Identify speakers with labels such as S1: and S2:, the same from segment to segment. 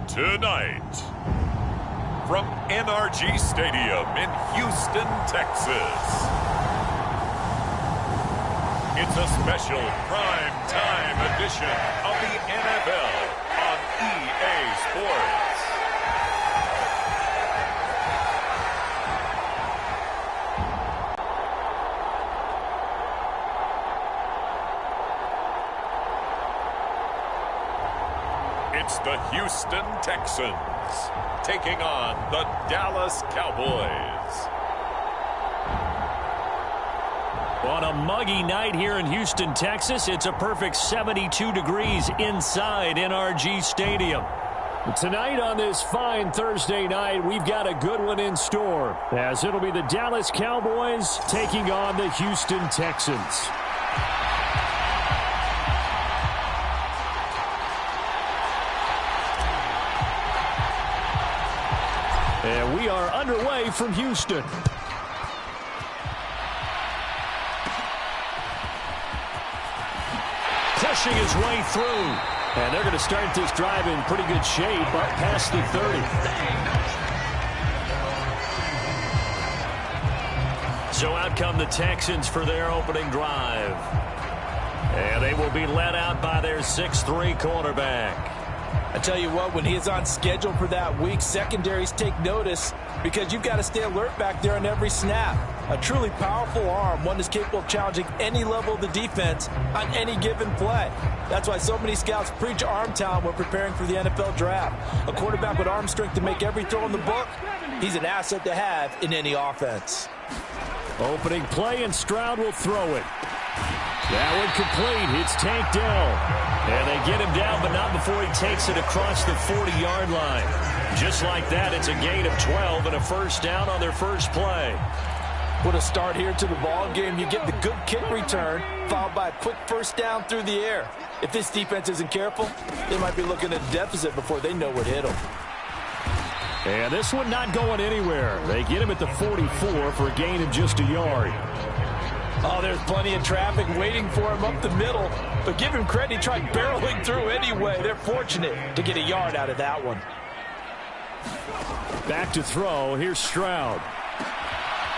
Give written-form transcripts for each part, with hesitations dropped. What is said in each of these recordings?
S1: Tonight, from NRG Stadium in Houston, Texas, it's a special prime time edition of the NFL on EA Sports. It's the Houston Texans taking on the Dallas Cowboys.
S2: On a muggy night here in Houston, Texas, it's a perfect 72 degrees inside NRG Stadium. Tonight on this fine Thursday night, we've got a good one in store, as it'll be the Dallas Cowboys taking on the Houston Texans. And we are underway from Houston. Pushing his way through. And they're going to start this drive in pretty good shape up past the 30. So out come the Texans for their opening drive. And they will be led out by their 6'3" quarterback.
S3: I tell you what, when he is on schedule for that week, secondaries take notice because you've got to stay alert back there on every snap. A truly powerful arm, one that's capable of challenging any level of the defense on any given play. That's why so many scouts preach arm talent when preparing for the NFL draft. A quarterback with arm strength to make every throw in the book, he's an asset to have in any offense.
S2: Opening play, and Stroud will throw it. That one complete. It's tanked down. And they get him down, but not before he takes it across the 40-yard line. Just like that, it's a gain of 12 and a first down on their first play.
S3: What a start here to the ball game. You get the good kick return, followed by a quick first down through the air. If this defense isn't careful, they might be looking at a deficit before they know what hit them.
S2: And this one not going anywhere. They get him at the 44 for a gain of just a yard.
S3: Oh, there's plenty of traffic waiting for him up the middle. But give him credit, he tried barreling through anyway. They're fortunate to get a yard out of that one.
S2: Back to throw. Here's Stroud.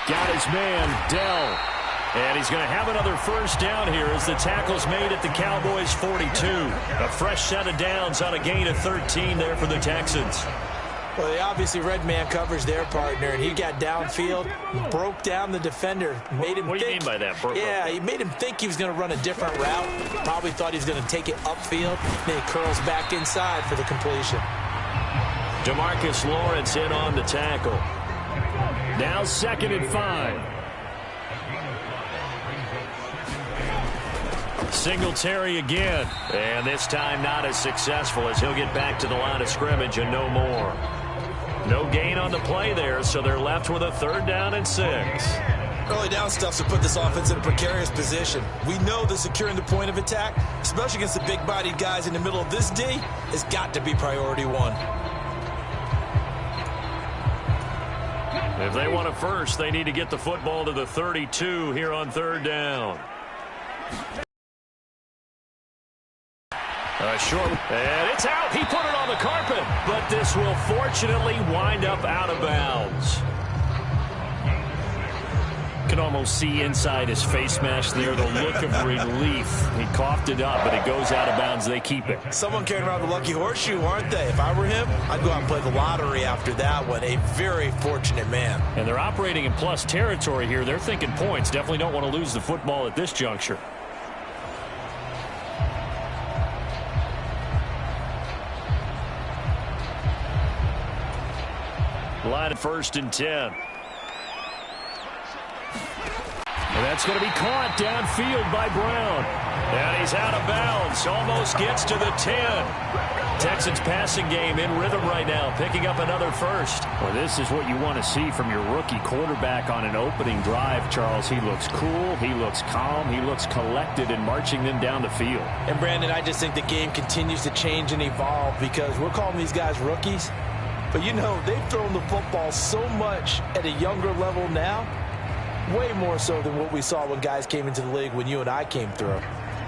S2: Got his man, Dell. And he's going to have another first down here as the tackle's made at the Cowboys' 42. A fresh set of downs on a gain of 13 there for the Texans.
S3: Well, they obviously read man coverage their partner, and he got downfield, broke down the defender, made him
S2: What do you
S3: think.
S2: mean by that?
S3: Yeah, he made him think he was going to run a different route. Probably thought he was going to take it upfield. Then he curls back inside for the completion.
S2: DeMarcus Lawrence in on the tackle. Now 2nd and 5. Singletary again. And this time not as successful as he'll get back to the line of scrimmage and no more. No gain on the play there, so they're left with a 3rd down and 6.
S3: Early down stuff to put this offense in a precarious position. We know that securing the point of attack, especially against the big-bodied guys in the middle of this D, has got to be priority one.
S2: If they want a first, they need to get the football to the 32 here on 3rd down. Short, and it's out. He put it on the carpet, but this will fortunately wind up out of bounds. Can almost see inside his face mask there the look of relief. He coughed it up, but it goes out of bounds. They keep it.
S3: Someone carrying around the lucky horseshoe, aren't they? If I were him, I'd go out and play the lottery after that one. A very fortunate man.
S2: And they're operating in plus territory here. They're thinking points. Definitely don't want to lose the football at this juncture. Line at 1st and 10. And that's going to be caught downfield by Brown. And he's out of bounds. Almost gets to the 10. Texans passing game in rhythm right now, picking up another first. Well, this is what you want to see from your rookie quarterback on an opening drive, Charles. He looks cool. He looks calm. He looks collected in marching them down the field.
S3: And, Brandon, I just think the game continues to change and evolve because we're calling these guys rookies. But, you know, they've thrown the football so much at a younger level now, way more so than what we saw when guys came into the league when you and I came through.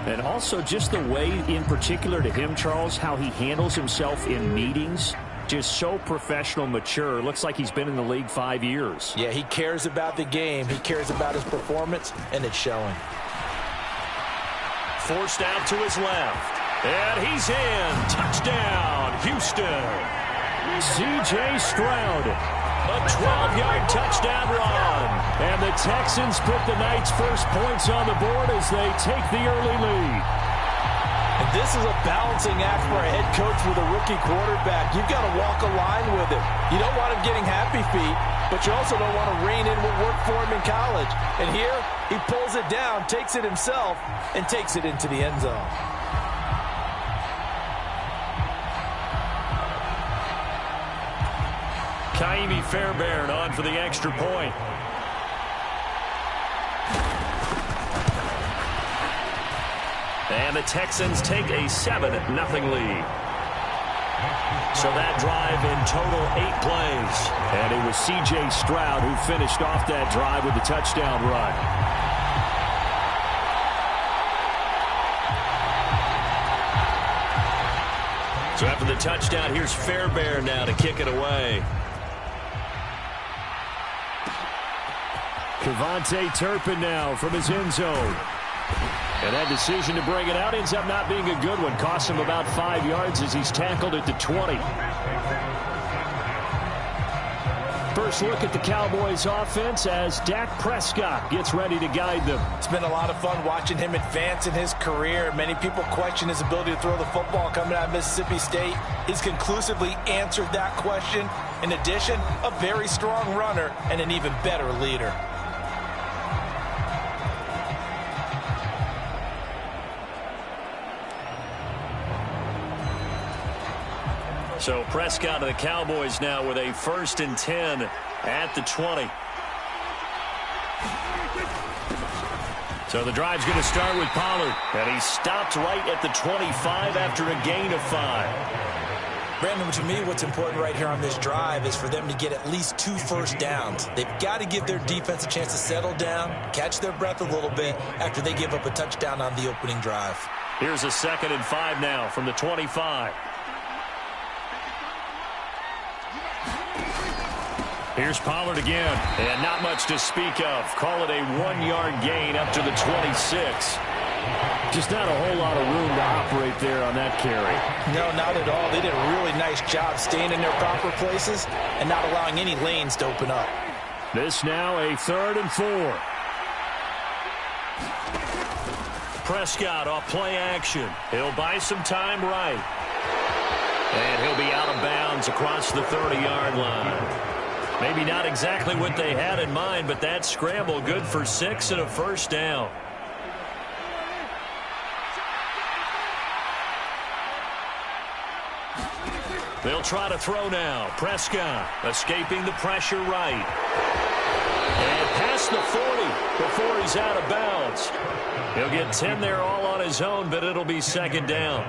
S2: And also just the way, in particular to him, Charles, how he handles himself in meetings. just so professional, mature. Looks like he's been in the league 5 years.
S3: Yeah, he cares about the game. He cares about his performance, and it's showing.
S2: Forced out to his left. And he's in. Touchdown, Houston. C.J. Stroud. A 12-yard touchdown run. And the Texans put the night's first points on the board as they take the early lead.
S3: And this is a balancing act for a head coach with a rookie quarterback. You've got to walk a line with him. You don't want him getting happy feet, but you also don't want to rein in what worked for him in college. And here, he pulls it down, takes it himself, and takes it into the end zone.
S2: Kaimi Fairbairn on for the extra point. And the Texans take a 7-0 lead. So that drive in total 8 plays. And it was C.J. Stroud who finished off that drive with the touchdown run. So after the touchdown, here's Fairbairn now to kick it away. Kevontae Turpin now from his end zone. And that decision to bring it out ends up not being a good one. Costs him about 5 yards as he's tackled at the 20. First look at the Cowboys offense as Dak Prescott gets ready to guide them.
S3: It's been a lot of fun watching him advance in his career. Many people question his ability to throw the football coming out of Mississippi State. He's conclusively answered that question. In addition, a very strong runner and an even better leader.
S2: So Prescott and the Cowboys now with a 1st and 10 at the 20. So the drive's going to start with Pollard. And he stopped right at the 25 after a gain of 5.
S4: Brandon, to me, what's important right here on this drive is for them to get at least 2 first downs. They've got to give their defense a chance to settle down, catch their breath a little bit after they give up a touchdown on the opening drive.
S2: Here's a 2nd and 5 now from the 25. Here's Pollard again, and not much to speak of. Call it a 1-yard gain up to the 26. Just not a whole lot of room to operate there on that carry.
S4: No, not at all. They did a really nice job staying in their proper places and not allowing any lanes to open up.
S2: This now a 3rd and 4. Prescott off play action. He'll buy some time right. And he'll be out of bounds across the 30-yard line. Maybe not exactly what they had in mind, but that scramble good for 6 and a 1st down. They'll try to throw now. Prescott escaping the pressure right. And past the 40 before he's out of bounds. He'll get 10 there all on his own, but it'll be 2nd down.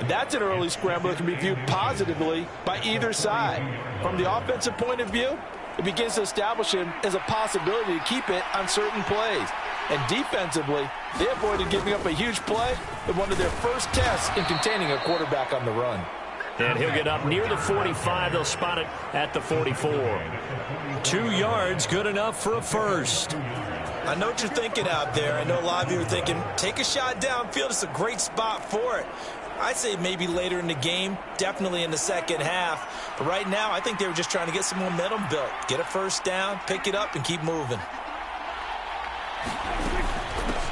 S3: That's an early scramble that can be viewed positively by either side. From the offensive point of view, it begins to establish him as a possibility to keep it on certain plays. And defensively, they avoided giving up a huge play in one of their first tests in containing a quarterback on the run.
S2: And he'll get up near the 45. They'll spot it at the 44. 2 yards, good enough for a 1st.
S4: I know what you're thinking out there. I know a lot of you are thinking, take a shot downfield. It's a great spot for it. I'd say maybe later in the game, definitely in the second half. But right now, I think they were just trying to get some momentum built. Get a 1st down, pick it up, and keep moving.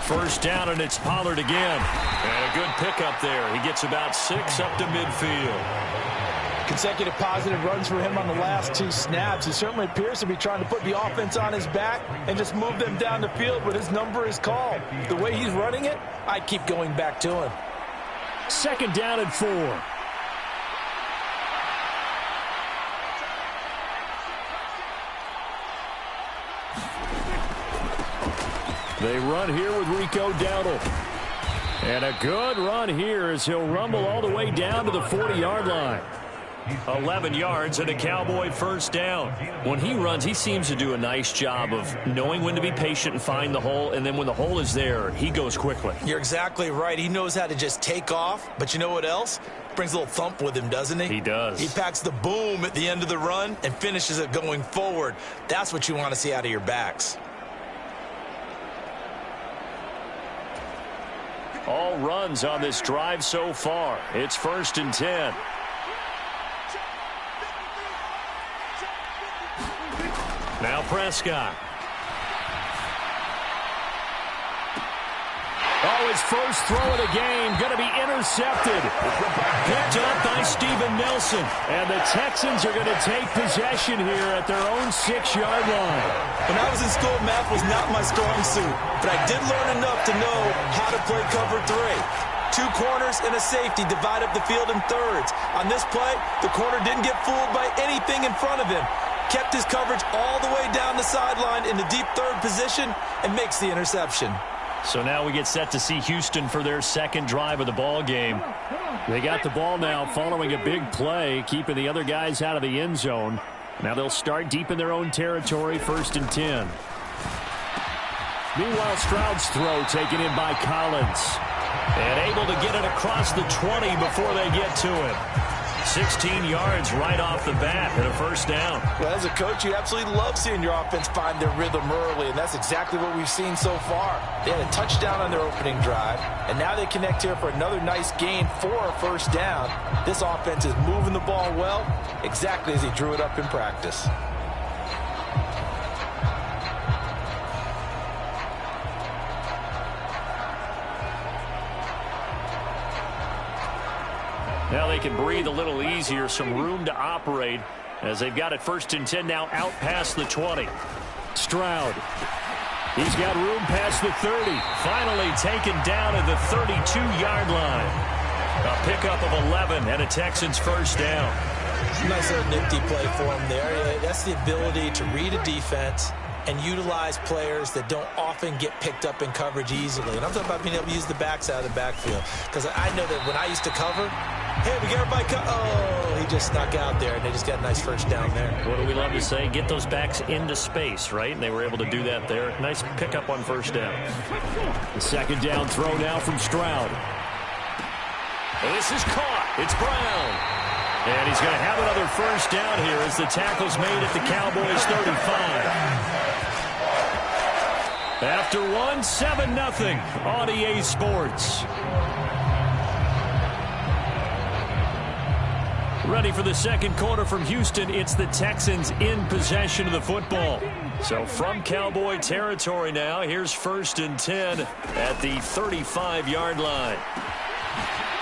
S2: 1st down, and it's Pollard again. And a good pickup there. He gets about 6 up to midfield.
S3: Consecutive positive runs for him on the last 2 snaps. He certainly appears to be trying to put the offense on his back and just move them down the field, but his number is called. The way he's running it, I keep going back to him.
S2: 2nd down and 4. They run here with Rico Dowdle. And a good run here as he'll rumble all the way down to the 40-yard line. 11 yards and a Cowboy 1st down. When he runs, he seems to do a nice job of knowing when to be patient and find the hole, and then when the hole is there, he goes quickly.
S4: You're exactly right. He knows how to just take off, but you know what else? brings a little thump with him, doesn't he?
S2: He does.
S4: He packs the boom at the end of the run and finishes it going forward. That's what you want to see out of your backs.
S2: All runs on this drive so far. It's 1st and 10. Now Prescott. Oh, his first throw of the game going to be intercepted. Picked up by Steven Nelson. And the Texans are going to take possession here at their own 6-yard line.
S4: When I was in school, math was not my strong suit. But I did learn enough to know how to play cover 3. 2 corners and a safety divide up the field in thirds. On this play, the corner didn't get fooled by anything in front of him. Kept his coverage all the way down the sideline in the deep third position and makes the interception.
S2: So now we get set to see Houston for their second drive of the ball game. They got the ball now following a big play, keeping the other guys out of the end zone. Now they'll start deep in their own territory, 1st and 10. Meanwhile, Stroud's throw taken in by Collins. And able to get it across the 20 before they get to it. 16 yards right off the bat and a 1st down.
S3: Well, as a coach, you absolutely love seeing your offense find their rhythm early, and that's exactly what we've seen so far. They had a touchdown on their opening drive, and now they connect here for another nice gain for a 1st down. This offense is moving the ball well, exactly as he drew it up in practice.
S2: Now they can breathe a little easier, some room to operate as they've got it 1st and 10 now out past the 20. Stroud. He's got room past the 30. Finally taken down at the 32-yard line. A pickup of 11 and a Texans 1st down.
S4: Nice little nifty play for him there. That's the ability to read a defense and utilize players that don't often get picked up in coverage easily. And I'm talking about being able to use the backs out of the backfield. Because I know that when I used to cover, hey, we got everybody he just snuck out there, and they just got a nice 1st down there.
S2: What do we love to say? Get those backs into space, right? And they were able to do that there. Nice pickup on 1st down. The 2nd down throw now from Stroud. And this is caught. It's Brown. And he's going to have another 1st down here as the tackle's made at the Cowboys 35. After 7-0 on EA Sports. Ready for the second quarter from Houston. It's the Texans in possession of the football. So from Cowboy territory now, here's 1st and 10 at the 35-yard line.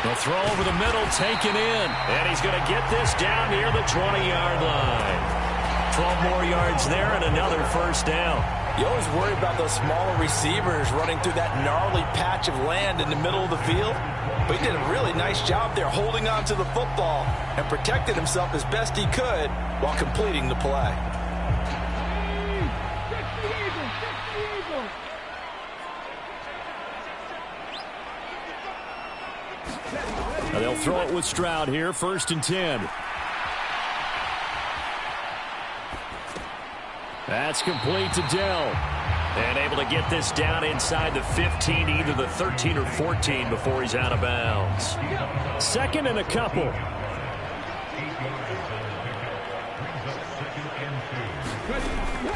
S2: The throw over the middle taken in. And he's going to get this down near the 20-yard line. 12 more yards there and another 1st down.
S3: You always worry about those smaller receivers running through that gnarly patch of land in the middle of the field. But he did a really nice job there holding on to the football and protected himself as best he could while completing the play.
S2: Now they'll throw it with Stroud here, 1st and 10. That's complete to Dell. And able to get this down inside the 15, either the 13 or 14 before he's out of bounds. 2nd and a couple.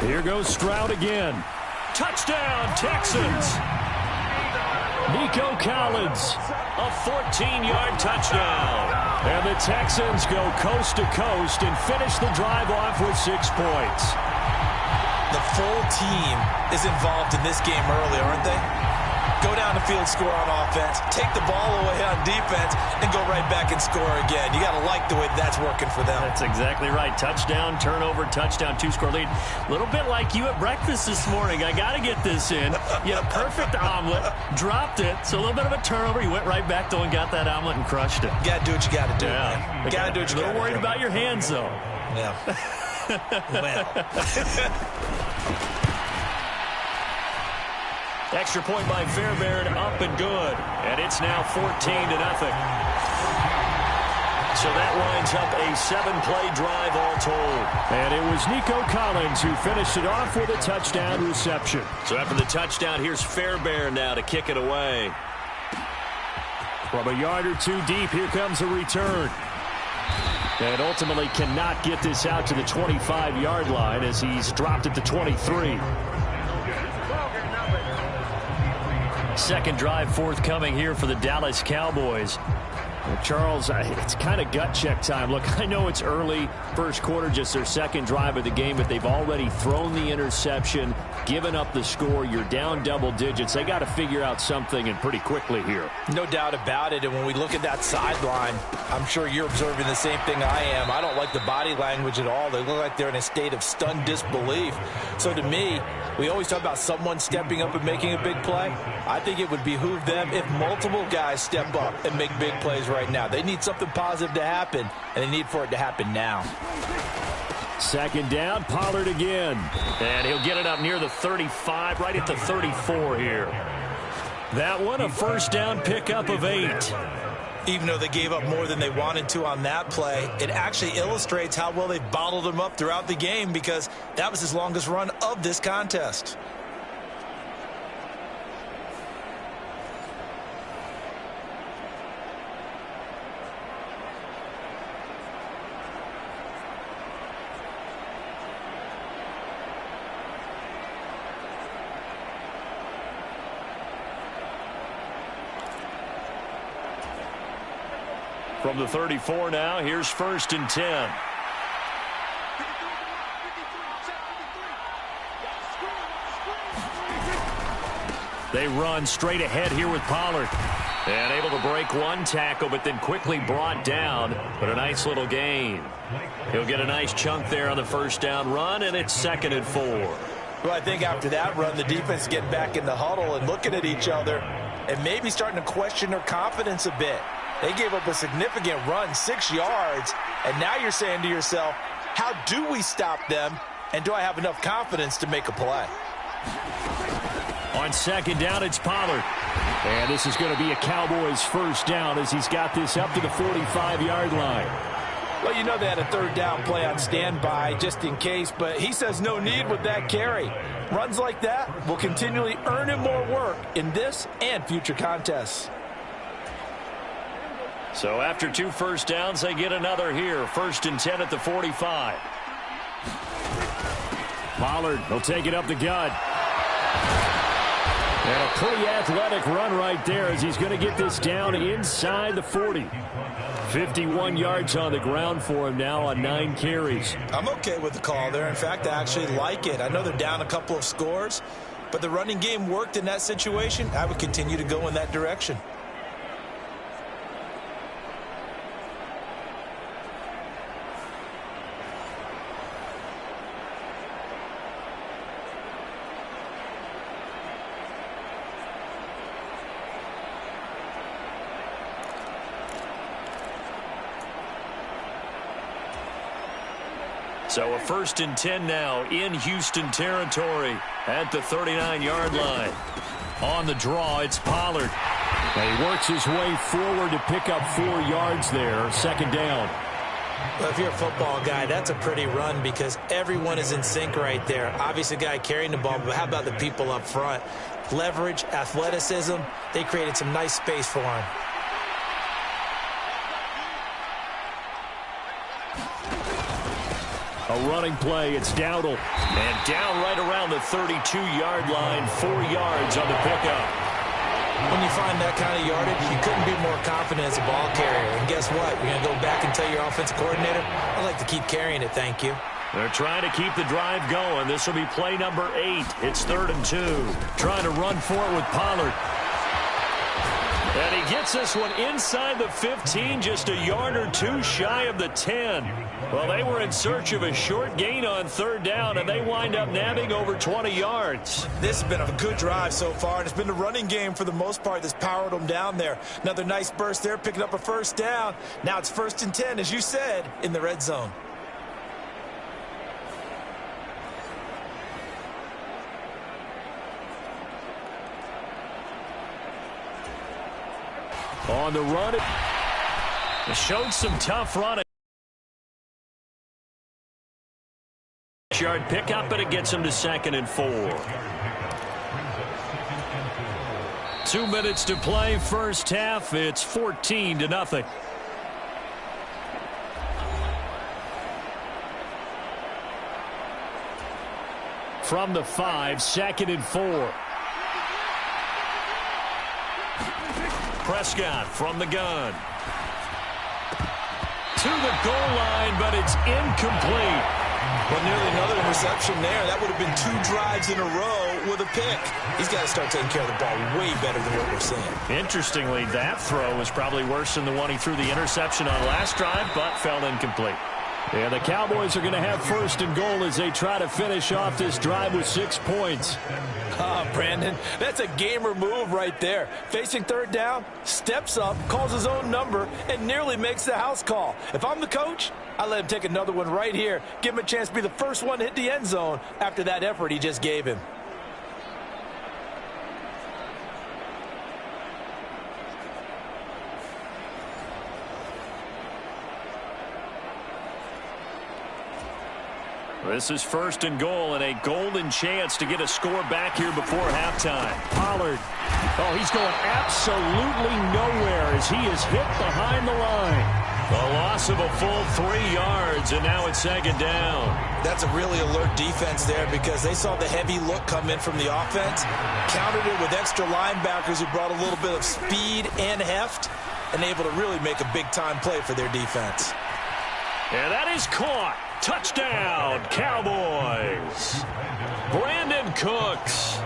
S2: Here goes Stroud again. Touchdown, Texans. Nico Collins, a 14-yard touchdown. And the Texans go coast to coast and finish the drive off with 6 points.
S4: The full team is involved in this game early, aren't they? Go down the field, score on offense, take the ball away on defense, and go right back and score again. You got to like the way that's working for them.
S2: That's exactly right. Touchdown, turnover, touchdown, 2-score lead. A little bit like you at breakfast this morning. I got to get this in. You had a perfect omelet, dropped it, so a little bit of a turnover. You went right back though and got that omelet and crushed it.
S4: You got to do what you got to do.
S2: Yeah.
S4: You got to do what you got to do.
S2: A little worried about your hands, though.
S4: Yeah. Well.
S2: Extra point by Fairbairn, up and good. And it's now 14-0. So that winds up a 7-play drive all told. And it was Nico Collins who finished it off with a touchdown reception. So after the touchdown, here's Fairbairn now to kick it away. From a yard or two deep, here comes a return. And ultimately cannot get this out to the 25-yard line as he's dropped at the 23. Second drive forthcoming here for the Dallas Cowboys. Well, Charles, it's kind of gut check time. Look, I know it's early, first quarter, just their second drive of the game, but they've already thrown the interception, given up the score. You're down double digits. They got to figure out something, and pretty quickly here.
S3: No doubt about it. And when we look at that sideline, I'm sure you're observing the same thing I am. I don't like the body language at all. They look like they're in a state of stunned disbelief. So to me, we always talk about someone stepping up and making a big play. I think it would behoove them if multiple guys step up and make big plays right now. They need something positive to happen, and they need for it to happen now.
S2: Second down, Pollard again. And he'll get it up near the 35, right at the 34 here. That one, a first down pickup of 8.
S4: Even though they gave up more than they wanted to on that play, it actually illustrates how well they've bottled them up throughout the game, because that was his longest run of this contest.
S2: From the 34 now, here's 1st and 10. They run straight ahead here with Pollard. And able to break one tackle, but then quickly brought down. But a nice little gain. He'll get a nice chunk there on the first down run, and it's 2nd and 4.
S3: Well, I think after that run, the defense getting back in the huddle and looking at each other and maybe starting to question their confidence a bit. They gave up a significant run, 6 yards, and now you're saying to yourself, how do we stop them, and do I have enough confidence to make a play?
S2: On second down, it's Pollard. And this is going to be a Cowboys first down as he's got this up to the 45-yard line.
S3: Well, you know they had a third down play on standby just in case, but he says no need with that carry. Runs like that will continually earn him more work in this and future contests.
S2: So after 2 first downs, they get another here. 1st and 10 at the 45. Pollard will take it up the gut. And a pretty athletic run right there as he's going to get this down inside the 40. 51 yards on the ground for him now on 9 carries.
S4: I'm okay with the call there. In fact, I actually like it. I know they're down a couple of scores, but the running game worked in that situation. I would continue to go in that direction.
S2: So a 1st and 10 now in Houston territory at the 39-yard line. On the draw, it's Pollard. And he works his way forward to pick up 4 yards there. 2nd down.
S4: Well, if you're a football guy, that's a pretty run because everyone is in sync right there. Obviously, the guy carrying the ball, but how about the people up front? Leverage, athleticism, they created some nice space for him.
S2: A running play, it's Dowdle. And down right around the 32-yard line, 4 yards on the pickup.
S4: When you find that kind of yardage, you couldn't be more confident as a ball carrier. And guess what? You're going to go back and tell your offensive coordinator, I'd like to keep carrying it, thank you.
S2: They're trying to keep the drive going. This will be play number 8. It's 3rd and 2. Trying to run for it with Pollard. And he gets this one inside the 15, just a yard or 2 shy of the 10. Well, they were in search of a short gain on 3rd down, and they wind up nabbing over 20 yards.
S4: This has been a good drive so far, and it's been the running game for the most part that's powered them down there. Another nice burst there, picking up a 1st down. Now it's 1st and 10, as you said, in the red zone.
S2: On the run, it showed some tough running. Yard pickup, but it gets him to 2nd and 4. 2 minutes to play first half. It's 14-0. From the 5, 2nd and 4. Prescott from the gun. To the goal line, but it's incomplete.
S4: Well, nearly another interception there. That would have been 2 drives in a row with a pick. He's got to start taking care of the ball way better than what we're seeing.
S2: Interestingly, that throw was probably worse than the one he threw the interception on last drive, but fell incomplete. Yeah, the Cowboys are going to have 1st and goal as they try to finish off this drive with 6 points.
S3: Brandon, that's a gamer move right there. Facing 3rd down, steps up, calls his own number, and nearly makes the house call. If I'm the coach, I let him take another one right here. Give him a chance to be the first one to hit the end zone after that effort he just gave him.
S2: This is 1st and goal and a golden chance to get a score back here before halftime. Pollard. Oh, he's going absolutely nowhere as he is hit behind the line. A loss of a full 3 yards, and now it's 2nd down.
S4: That's a really alert defense there because they saw the heavy look come in from the offense, countered it with extra linebackers who brought a little bit of speed and heft, and able to really make a big-time play for their defense.
S2: And that is caught. Touchdown, Cowboys. Brandon Cooks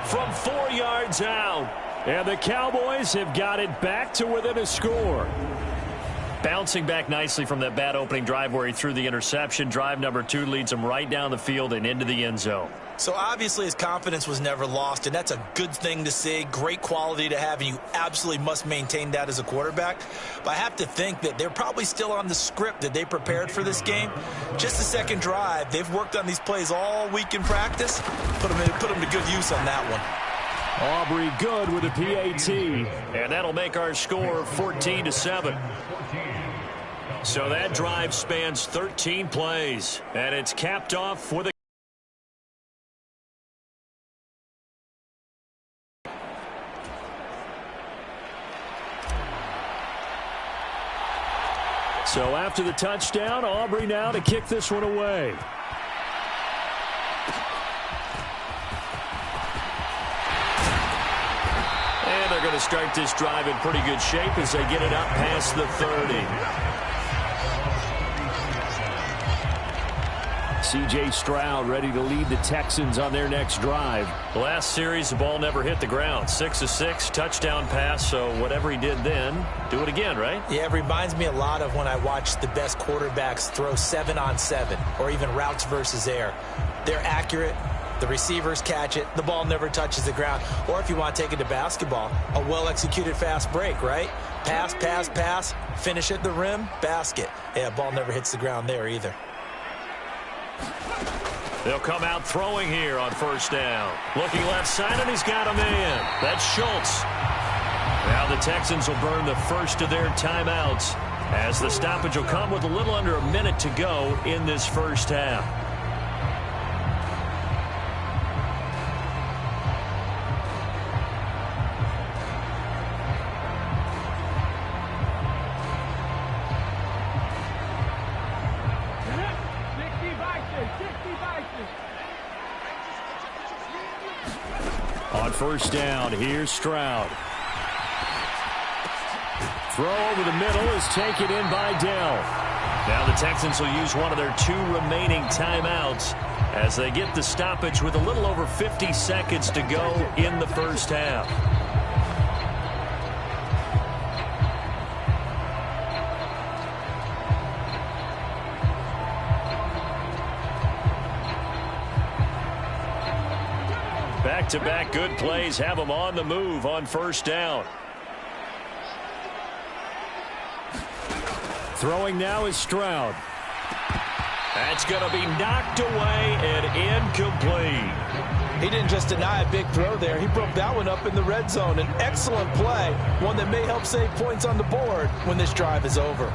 S2: from 4 yards out. And the Cowboys have got it back to within a score. Bouncing back nicely from that bad opening drive where he threw the interception. Drive number 2 leads him right down the field and into the end zone.
S4: So obviously his confidence was never lost, and that's a good thing to see. Great quality to have, and you absolutely must maintain that as a quarterback. But I have to think that they're probably still on the script that they prepared for this game. Just the 2nd drive. They've worked on these plays all week in practice. Put them to good use on that one.
S2: Aubrey good with a PAT. And that'll make our score 14-7. So that drive spans 13 plays. And it's capped off with a So after the touchdown, Aubrey now to kick this one away. And they're going to start this drive in pretty good shape as they get it up past the 30. C.J. Stroud ready to lead the Texans on their next drive. The last series, the ball never hit the ground. 6 of 6, touchdown pass, so whatever he did then, do it again, right?
S4: Yeah, it reminds me a lot of when I watch the best quarterbacks throw 7-on-7 or even routes versus air. They're accurate. The receivers catch it. The ball never touches the ground. Or if you want to take it to basketball, a well-executed fast break, right? Pass, pass, pass, finish at the rim, basket. Yeah, ball never hits the ground there either.
S2: They'll come out throwing here on 1st down. Looking left side, and he's got a man. That's Schultz. Now the Texans will burn the first of their timeouts as the stoppage will come with a little under a minute to go in this first half. On 1st down, here's Stroud. Throw over the middle is taken in by Dell. Now the Texans will use one of their 2 remaining timeouts as they get the stoppage with a little over 50 seconds to go in the first half. Back-to-back good plays have them on the move on 1st down. Throwing now is Stroud. That's going to be knocked away and incomplete.
S3: He didn't just deny a big throw there. He broke that one up in the red zone. An excellent play, one that may help save points on the board when this drive is over.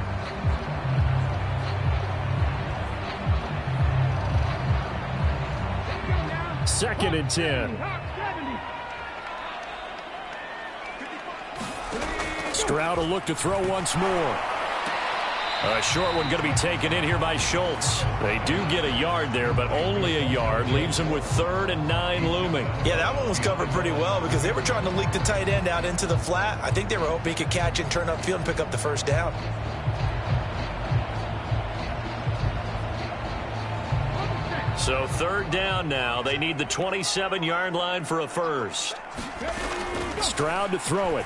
S2: Second and 10. Stroud will look to throw once more. A short one going to be taken in here by Schultz. They do get a yard there, but only a yard. Leaves them with 3rd and 9 looming.
S4: Yeah, that one was covered pretty well because they were trying to leak the tight end out into the flat. I think they were hoping he could catch and turn upfield and pick up the first down.
S2: So 3rd down now. They need the 27-yard line for a first. Stroud to throw it.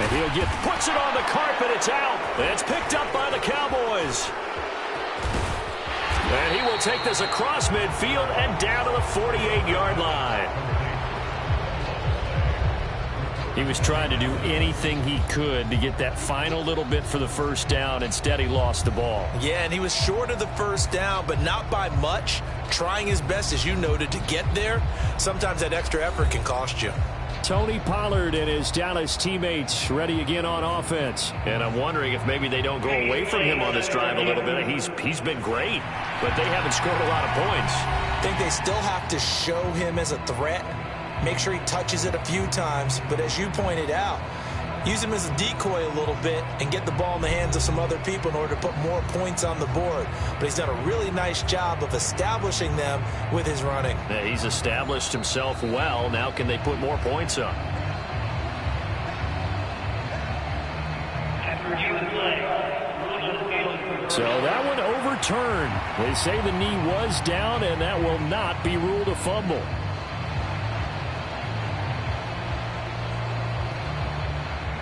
S2: And he'll puts it on the carpet. It's out. It's picked up by the Cowboys. And he will take this across midfield and down to the 48-yard line. He was trying to do anything he could to get that final little bit for the first down. Instead, he lost the ball.
S4: Yeah, and he was short of the first down, but not by much. Trying his best, as you noted, to get there. Sometimes that extra effort can cost you.
S2: Tony Pollard and his Dallas teammates ready again on offense. And I'm wondering if maybe they don't go away from him on this drive a little bit. He's been great, but they haven't scored a lot of points.
S4: I think they still have to show him as a threat. Make sure he touches it a few times. But as you pointed out, use him as a decoy a little bit and get the ball in the hands of some other people in order to put more points on the board. But he's done a really nice job of establishing them with his running.
S2: Yeah, he's established himself well. Now can they put more points up? So that one overturned. They say the knee was down, and that will not be ruled a fumble.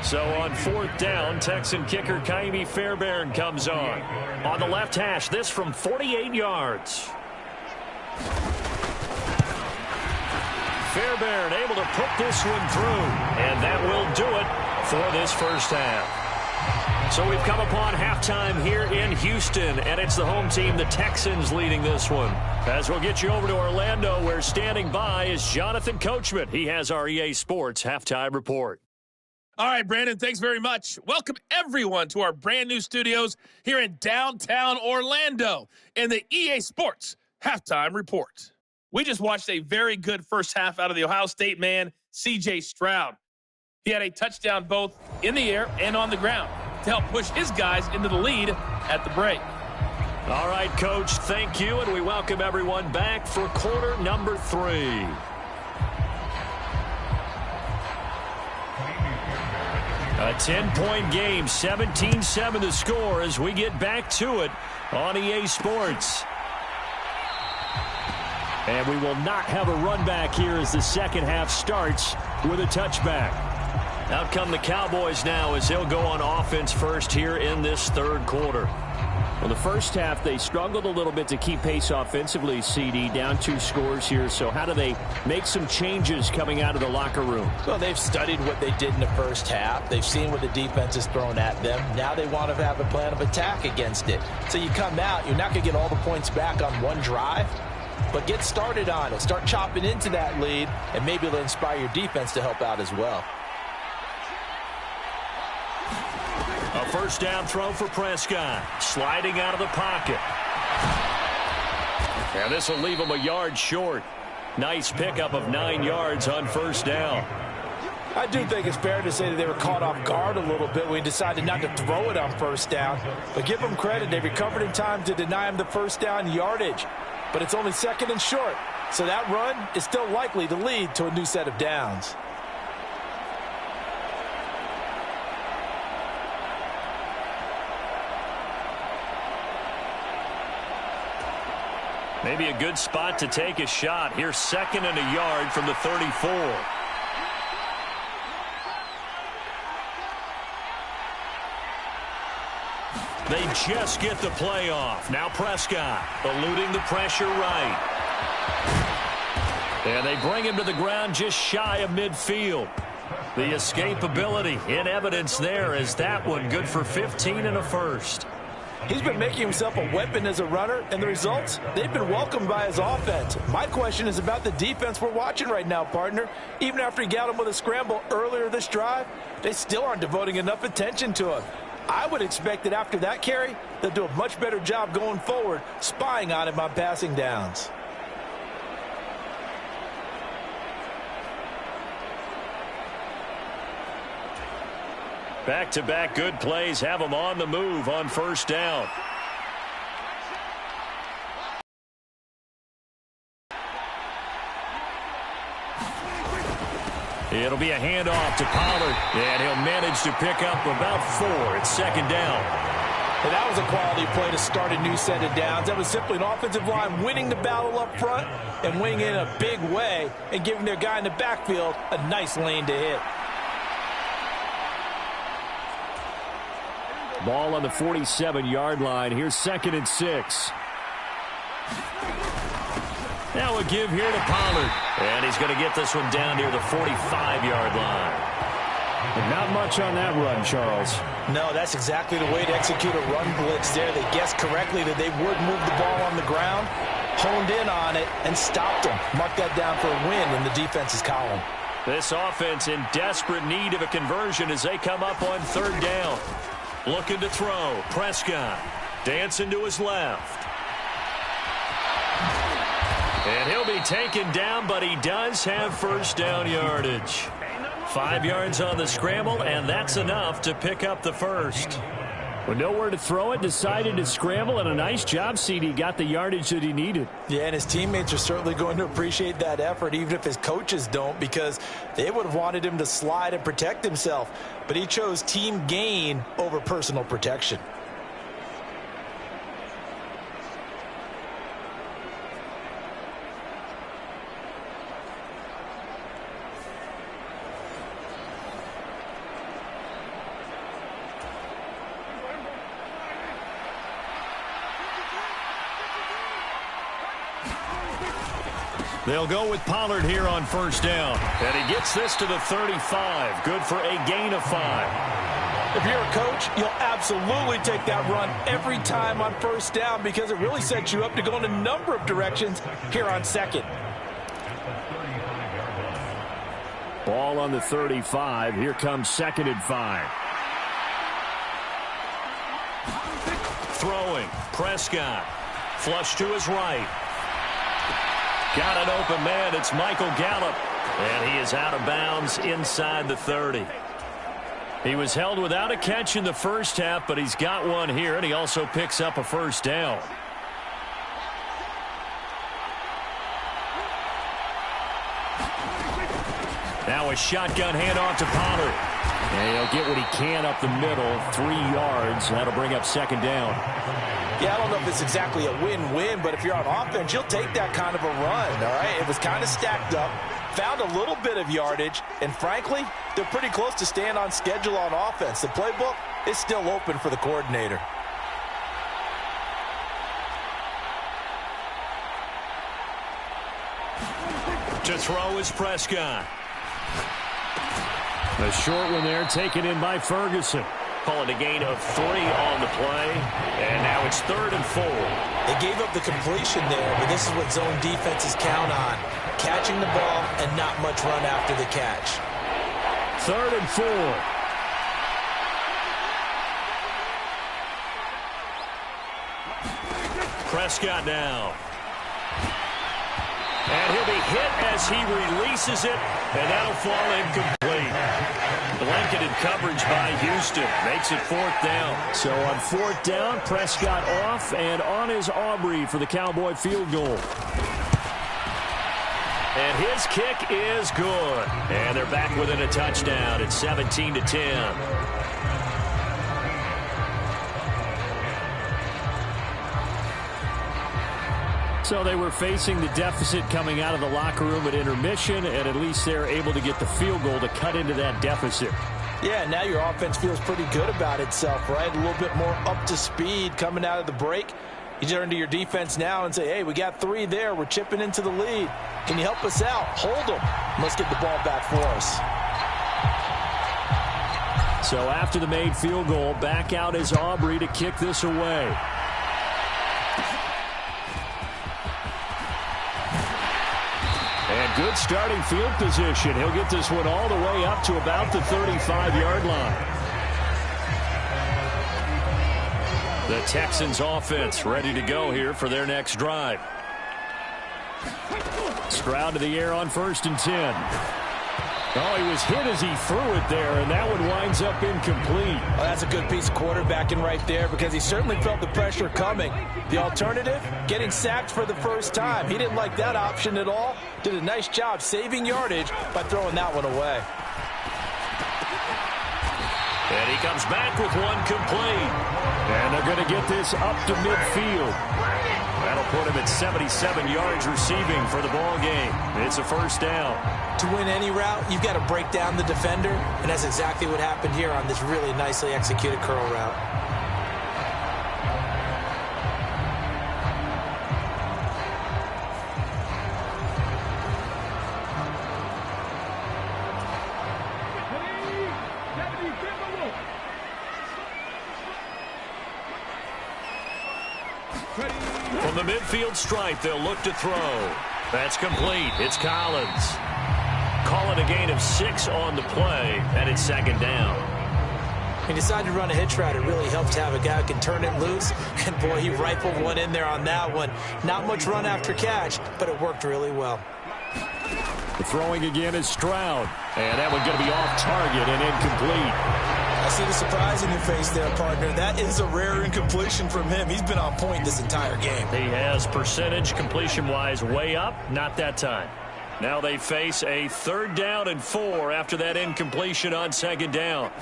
S2: So on 4th down, Texan kicker Kaimi Fairbairn comes on. On the left hash, this from 48 yards. Fairbairn able to put this one through, and that will do it for this first half. So we've come upon halftime here in Houston, and it's the home team, the Texans, leading this one. As we'll get you over to Orlando, where standing by is Jonathan Coachman. He has our EA Sports halftime report.
S5: All right, Brandon, thanks very much. Welcome, everyone, to our brand-new studios here in downtown Orlando in the EA Sports Halftime Report. We just watched a very good first half out of the Ohio State man, C.J. Stroud. He had a touchdown both in the air and on the ground to help push his guys into the lead at the break.
S2: All right, Coach, thank you, and we welcome everyone back for quarter number 3. A 10-point game, 17-7 the score as we get back to it on EA Sports. And we will not have a run back here as the second half starts with a touchback. Out come the Cowboys now as they'll go on offense first here in this 3rd quarter. Well, the first half, they struggled a little bit to keep pace offensively, CD, down 2 scores here. So how do they make some changes coming out of the locker room?
S4: Well, they've studied what they did in the first half. They've seen what the defense has thrown at them. Now they want to have a plan of attack against it. So you come out, you're not going to get all the points back on one drive, but get started on it. Start chopping into that lead, and maybe it'll inspire your defense to help out as well.
S2: A first down throw for Prescott. Sliding out of the pocket. And this will leave him a yard short. Nice pickup of 9 yards on first down.
S4: I do think it's fair to say that they were caught off guard a little bit when we decided not to throw it on first down. But give them credit. They recovered in time to deny him the first down yardage. But it's only 2nd and short. So that run is still likely to lead to a new set of downs.
S2: Maybe a good spot to take a shot. Here's 2nd and a yard from the 34. They just get the play off. Now Prescott eluding the pressure right. And they bring him to the ground just shy of midfield. The escapability in evidence there as that one good for 15 and a first.
S4: He's been making himself a weapon as a runner, and the results, they've been welcomed by his offense. My question is about the defense we're watching right now, partner. Even after he got him with a scramble earlier this drive, they still aren't devoting enough attention to him. I would expect that after that carry, they'll do a much better job going forward, spying on him on passing downs.
S2: Back-to-back good plays have them on the move on first down. It'll be a handoff to Pollard, and he'll manage to pick up about 4. It's second down.
S3: And that was a quality play to start a new set of downs. That was simply an offensive line winning the battle up front and winning in a big way and giving their guy in the backfield a nice lane to hit.
S2: Ball on the 47-yard line. Here's 2nd and 6. Now a give here to Pollard. And he's going to get this one down near the 45-yard line. But not much on that run, Charles.
S3: No, that's exactly the way to execute a run blitz there. They guessed correctly that they would move the ball on the ground, honed in on it, and stopped them. Mark that down for a win in the defense's column.
S2: This offense in desperate need of a conversion as they come up on 3rd down. Looking to throw. Prescott dancing to his left. And he'll be taken down, but he does have first down yardage. 5 yards on the scramble, and that's enough to pick up the first. With nowhere to throw it, decided to scramble, and a nice job, CD. Got the yardage that he needed.
S3: Yeah, and his teammates are certainly going to appreciate that effort, even if his coaches don't, because they would have wanted him to slide and protect himself. But he chose team gain over personal protection.
S2: They'll go with Pollard here on first down. And he gets this to the 35. Good for a gain of 5.
S3: If you're a coach, you'll absolutely take that run every time on first down because it really sets you up to go in a number of directions here on 2nd.
S2: Ball on the 35. Here comes 2nd and 5. Throwing. Prescott. Flush to his right. Got an open man. It's Michael Gallup. And he is out of bounds inside the 30. He was held without a catch in the first half, but he's got one here, and he also picks up a first down. Now a shotgun handoff to Pollard. And he'll get what he can up the middle, 3 yards. That'll bring up second down.
S3: Yeah, I don't know if it's exactly a win-win, but if you're on offense, you'll take that kind of a run, all right? It was kind of stacked up, found a little bit of yardage, and frankly, they're pretty close to staying on schedule on offense. The playbook is still open for the coordinator.
S2: To throw is Prescott. A short one there, taken in by Ferguson. Call it a gain of 3 on the play. And now it's 3rd and 4.
S3: They gave up the completion there, but this is what zone defenses count on. Catching the ball and not much run after the catch.
S2: 3rd and 4. Prescott now. And he'll be hit as he releases it, and that'll fall incomplete. Blanketed coverage by Houston. Makes it 4th down. So on 4th down, Prescott off, and on is Aubrey for the Cowboy field goal. And his kick is good. And they're back within a touchdown. It's 17-10. So they were facing the deficit coming out of the locker room at intermission, and at least they're able to get the field goal to cut into that deficit.
S3: Yeah, now your offense feels pretty good about itself, right? A little bit more up to speed coming out of the break. You turn to your defense now and say, hey, we got 3 there. We're chipping into the lead. Can you help us out? Hold them. Let's get the ball back for us.
S2: So after the made field goal, back out is Aubrey to kick this away. And good starting field position. He'll get this one all the way up to about the 35-yard line. The Texans offense ready to go here for their next drive. Stroud to the air on 1st and 10. Oh, he was hit as he threw it there, and that one winds up incomplete.
S3: Well, that's a good piece of quarterbacking right there because he certainly felt the pressure coming. The alternative, getting sacked for the first time. He didn't like that option at all. Did a nice job saving yardage by throwing that one away.
S2: And he comes back with one complete. And they're going to get this up to midfield. That'll put him at 77 yards receiving for the ball game. It's a first down.
S4: To win any route, you've got to break down the defender, and that's exactly what happened here on this really nicely executed curl route.
S2: From the midfield stripe, they'll look to throw. That's complete. It's Collins. Call it a gain of 6 on the play, and it's second down.
S4: He decided to run a hitch route. It really helps to have a guy who can turn it loose. And, boy, he rifled one in there on that one. Not much run after catch, but it worked really well.
S2: The throwing again is Stroud. And that one going to be off target and incomplete.
S4: I see the surprise in your face there, partner. That is a rare incompletion from him. He's been on point this entire game.
S2: He has percentage completion-wise way up. Not that time. Now they face a 3rd down and 4 after that incompletion on second down.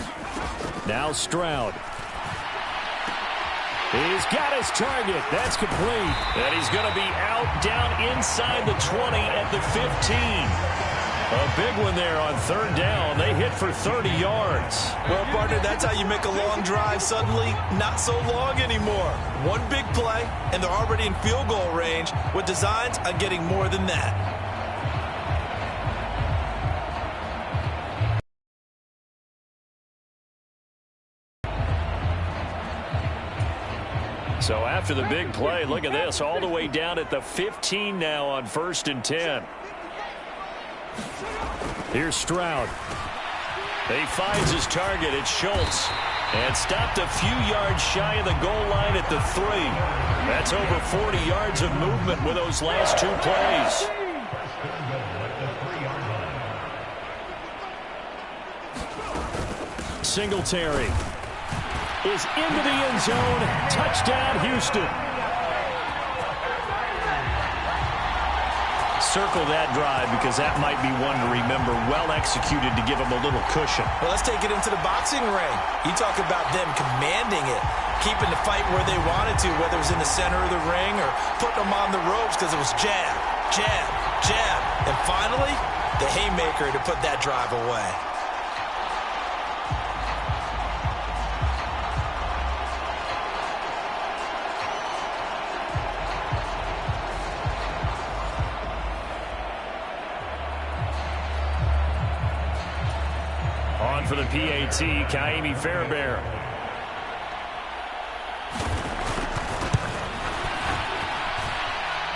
S2: Now Stroud. He's got his target. That's complete. And he's going to be out down inside the 20 at the 15. A big one there on 3rd down. They hit for 30 yards.
S4: Well, partner, that's how you make a long drive suddenly not so long anymore. One big play, and they're already in field goal range with designs on getting more than that.
S2: So after the big play, look at this, all the way down at the 15 now on 1st and 10. Here's Stroud. He finds his target. It's Schultz. And stopped a few yards shy of the goal line at the 3. That's over 40 yards of movement with those last 2 plays. Singletary is into the end zone. Touchdown, Houston. Circle that drive because that might be one to remember. Well executed to give them a little cushion.
S4: Well, let's take it into the boxing ring. You talk about them commanding it, keeping the fight where they wanted to, whether it was in the center of the ring or putting them on the ropes because it was jab, jab, jab. And finally, the haymaker to put that drive away.
S2: On for the PAT, Kaimi Fairbairn.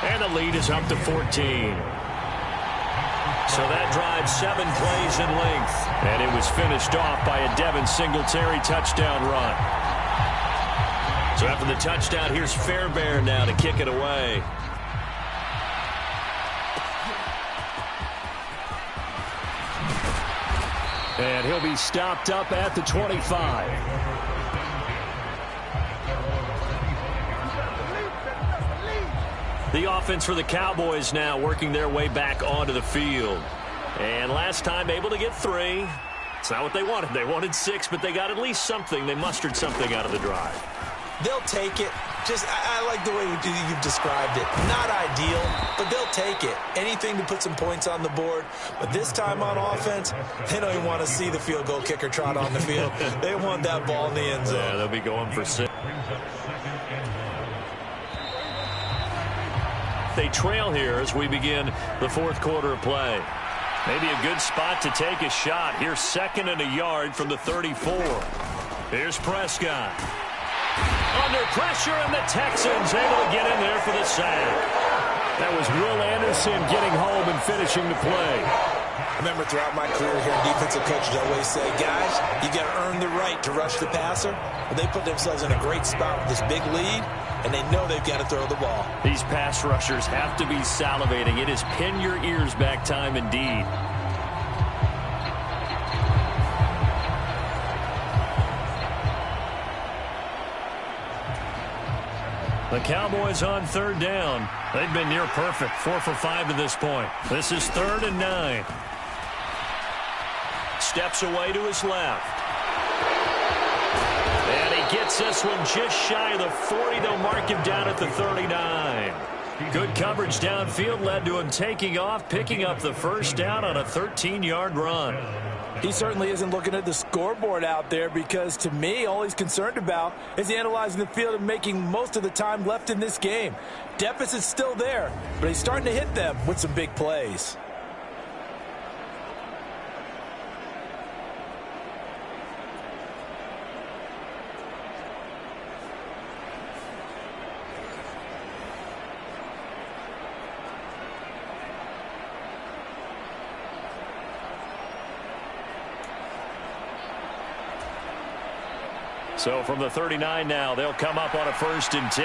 S2: And the lead is up to 14. So that drives 7 plays in length. And it was finished off by a Devin Singletary touchdown run. So after the touchdown, here's Fairbairn now to kick it away. And he'll be stopped up at the 25. The offense for the Cowboys now working their way back onto the field. And last time able to get 3. It's not what they wanted. They wanted 6, but they got at least something. They mustered something out of the drive.
S4: They'll take it. Just, I like the way you've described it. Not ideal, but they'll take it. Anything to put some points on the board. But this time on offense, they don't even want to see the field goal kicker trot on the field. They want that ball in the end zone.
S2: Yeah, they'll be going for 6. They trail here as we begin the 4th quarter of play. Maybe a good spot to take a shot. Here's 2nd and a yard from the 34. Here's Prescott. Under pressure, and the Texans able to get in there for the sack. That was Will Anderson getting home and finishing the play.
S4: Remember, throughout my career here, defensive coaches always say, guys, you got to earn the right to rush the passer. But they put themselves in a great spot with this big lead, and they know they've got to throw the ball.
S2: These pass rushers have to be salivating. It is pin your ears back time indeed. The Cowboys on third down. They've been near perfect, 4 for 5 to this point. This is 3rd and 9. Steps away to his left. And he gets this one just shy of the 40. They'll mark him down at the 39. Good coverage downfield led to him taking off, picking up the first down on a 13-yard run.
S3: He certainly isn't looking at the scoreboard out there because, to me, all he's concerned about is analyzing the field and making most of the time left in this game. Deficit's still there, but he's starting to hit them with some big plays.
S2: So from the 39 now, they'll come up on a 1st and 10.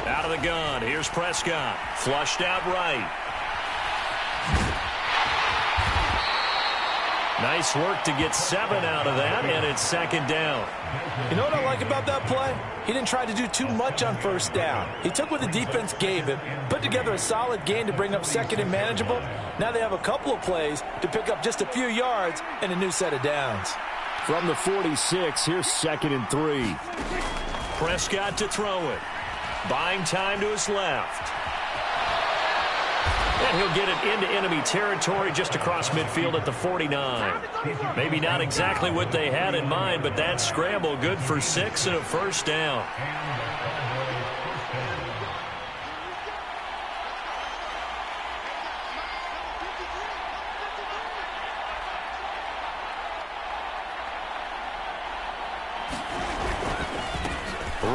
S2: Out of the gun, here's Prescott. Flushed out right. Nice work to get 7 out of that, and it's 2nd down.
S3: You know what I like about that play? He didn't try to do too much on 1st down. He took what the defense gave him, put together a solid gain to bring up 2nd and manageable. Now they have a couple of plays to pick up just a few yards and a new set of downs.
S2: From the 46, here's 2nd and 3. Prescott to throw it. Buying time to his left. And he'll get it into enemy territory just across midfield at the 49. Maybe not exactly what they had in mind, but that scramble good for 6 and a 1st down.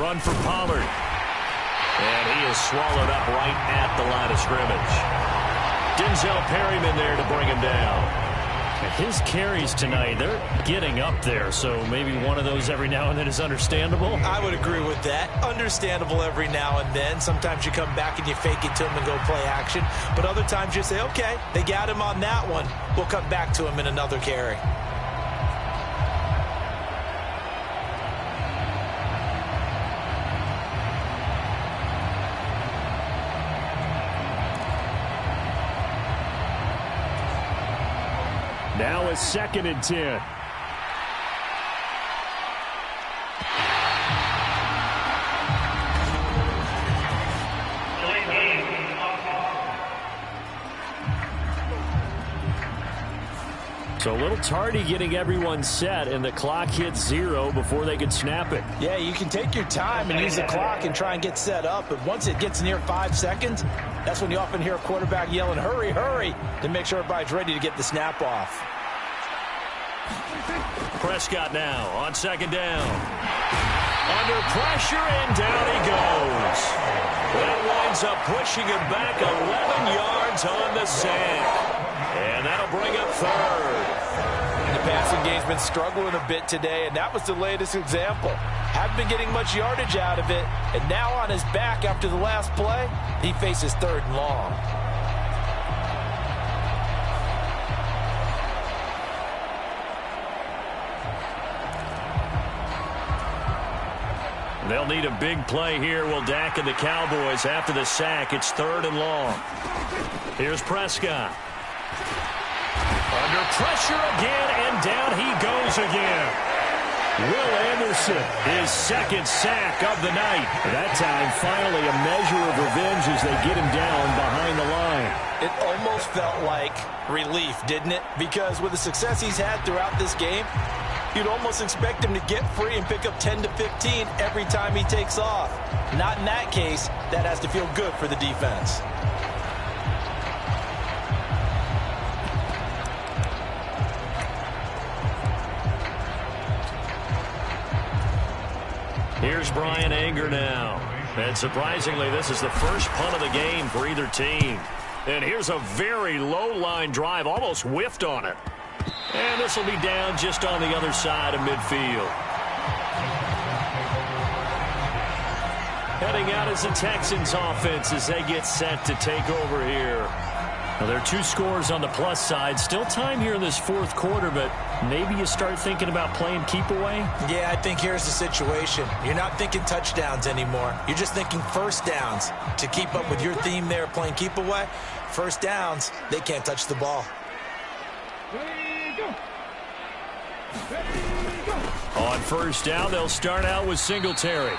S2: Run for Pollard. And he is swallowed up right at the line of scrimmage. Denzel Perryman there to bring him down.
S6: His carries tonight, they're getting up there, so maybe one of those every now and then is understandable.
S4: I would agree with that. Understandable every now and then. Sometimes you come back and you fake it to him and go play action. But other times you say, okay, they got him on that one. We'll come back to him in another carry.
S2: Now it's 2nd and 10. So a little tardy getting everyone set, and the clock hits 0 before they can snap it.
S3: Yeah, you can take your time and use the clock and try and get set up, but once it gets near 5 seconds, that's when you often hear a quarterback yelling, hurry, hurry, to make sure everybody's ready to get the snap off.
S2: Prescott now on 2nd down. Under pressure, and down he goes. That winds up pushing him back 11 yards on the sack. And that'll bring up 3rd.
S3: The passing game's been struggling a bit today, and that was the latest example. Haven't been getting much yardage out of it, and now on his back after the last play, he faces 3rd and long.
S2: They'll need a big play here, will Dak and the Cowboys. After the sack, it's 3rd and long. Here's Prescott. Under pressure again, and down he goes again. Will Anderson, his 2nd sack of the night. That time, finally, a measure of revenge as they get him down behind the line.
S3: It almost felt like relief, didn't it? Because with the success he's had throughout this game, you'd almost expect him to get free and pick up 10 to 15 every time he takes off. Not in that case. That has to feel good for the defense.
S2: Here's Brian Anger now. And surprisingly, this is the first punt of the game for either team. And here's a very low-line drive, almost whiffed on it. And this will be down just on the other side of midfield. Heading out is the Texans offense as they get set to take over here.
S6: Well, there are 2 scores on the plus side. Still time here in this fourth quarter, but maybe you start thinking about playing keep away?
S4: Yeah, I think here's the situation. You're not thinking touchdowns anymore. You're just thinking first downs. To keep up with your theme there, playing keep away, first downs, they can't touch the ball.
S2: On first down, they'll start out with Singletary.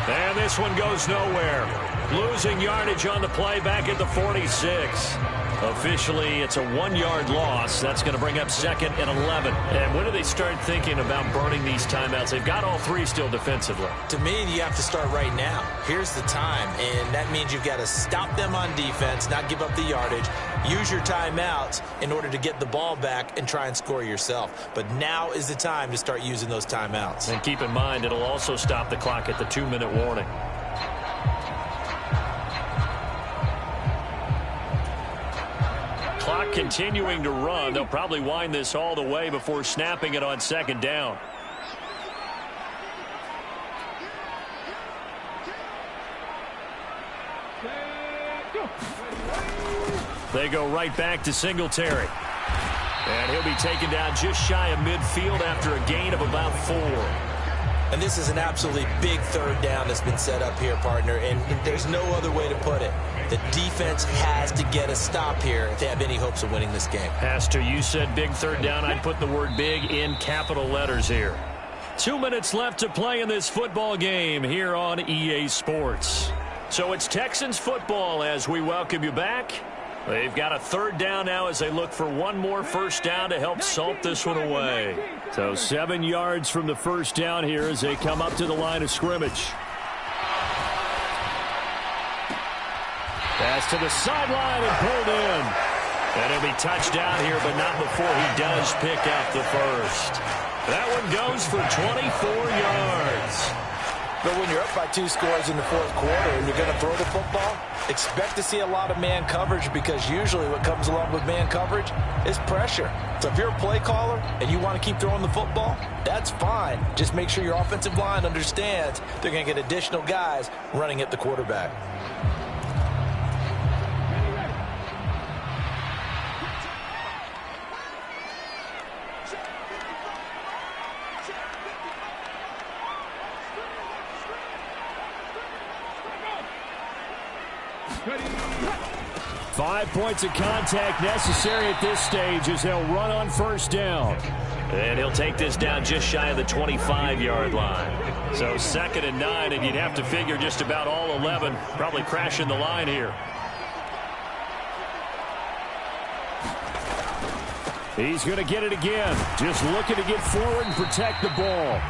S2: And this one goes nowhere. Losing yardage on the play back at the 46. Officially, it's a 1-yard loss. That's going to bring up 2nd and 11. And when do they start thinking about burning these timeouts? They've got all 3 still defensively.
S4: To me, you have to start right now. Here's the time, and that means you've got to stop them on defense, not give up the yardage, use your timeouts in order to get the ball back and try and score yourself. But now is the time to start using those timeouts.
S2: And keep in mind, it'll also stop the clock at the 2-minute warning. Clock continuing to run. They'll probably wind this all the way before snapping it on 2nd down. They go right back to Singletary. And he'll be taken down just shy of midfield after a gain of about 4.
S4: And this is an absolutely big 3rd down that's been set up here, partner, and there's no other way to put it. The defense has to get a stop here if they have any hopes of winning this game.
S2: Pastor, you said big 3rd down. I'd put the word big in capital letters here. 2 minutes left to play in this football game here on EA Sports. So it's Texans football as we welcome you back. They've got a 3rd down now as they look for one more first down to help salt this one away. So 7 yards from the first down here as they come up to the line of scrimmage. Pass to the sideline and pulled in. And he'll be touched down here, but not before he does pick up the first. That one goes for 24 yards.
S3: But when you're up by 2 scores in the fourth quarter and you're going to throw the football, expect to see a lot of man coverage, because usually what comes along with man coverage is pressure. So if you're a play caller and you want to keep throwing the football, that's fine. Just make sure your offensive line understands they're going to get additional guys running at the quarterback.
S2: Five points of contact necessary at this stage as they'll run on first down. And he'll take this down just shy of the 25-yard line. So 2nd and 9, and you'd have to figure just about all 11 probably crashing the line here. He's going to get it again. Just looking to get forward and protect the ball.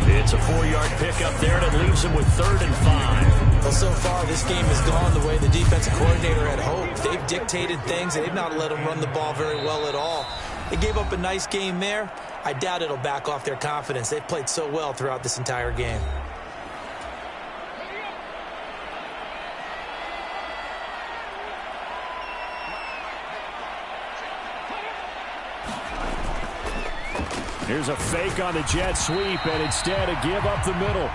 S2: It's a 4-yard pickup there, and it leaves him with 3rd and 5.
S4: Well, so far, this game has gone the way the defensive coordinator had hoped. They've dictated things. They've not let him run the ball very well at all. They gave up a nice game there. I doubt it'll back off their confidence. They've played so well throughout this entire game.
S2: Here's a fake on the jet sweep, and instead a give up the middle.